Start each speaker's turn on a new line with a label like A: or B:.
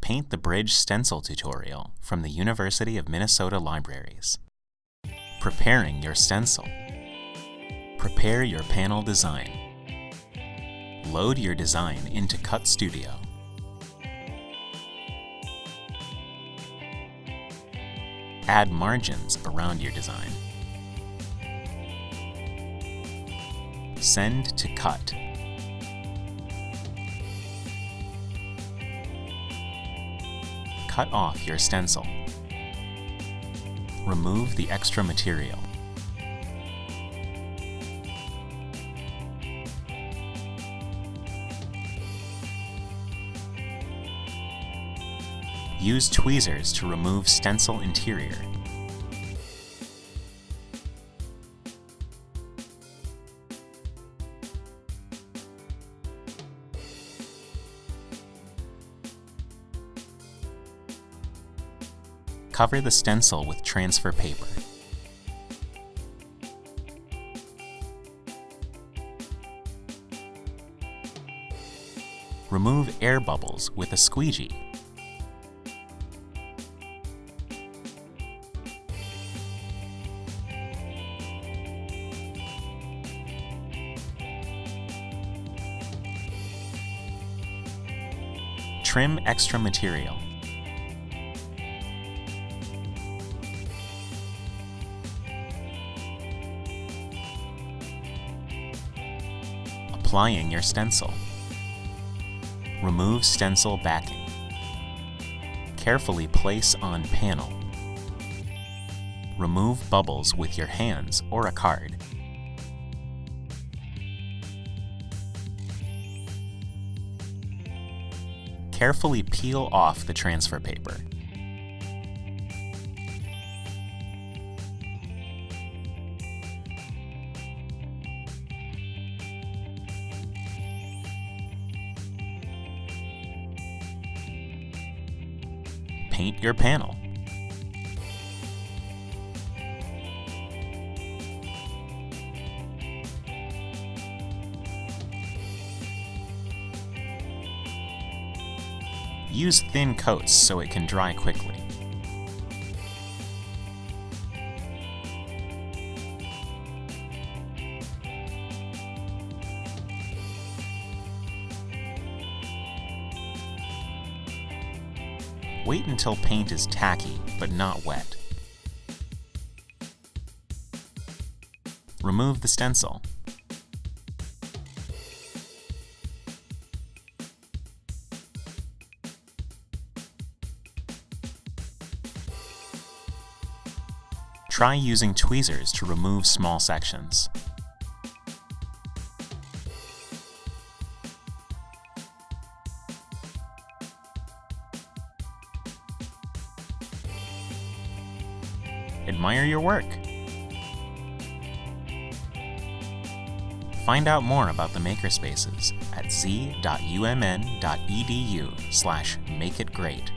A: Paint the Bridge stencil tutorial from the University of Minnesota Libraries. Preparing your stencil. Prepare your panel design. Load your design into Cut Studio. Add margins around your design. Send to Cut. Cut off your stencil. Remove the extra material. Use tweezers to remove stencil interior. Cover the stencil with transfer paper. Remove air bubbles with a squeegee. Trim extra material. Applying your stencil. Remove stencil backing. Carefully place on panel. Remove bubbles with your hands or a card. Carefully peel off the transfer paper. Paint your panel. Use thin coats so it can dry quickly. Wait until paint is tacky but not wet. Remove the stencil. Try using tweezers to remove small sections. Admire your work. Find out more about the Makerspaces at z.umn.edu/makeitgreat.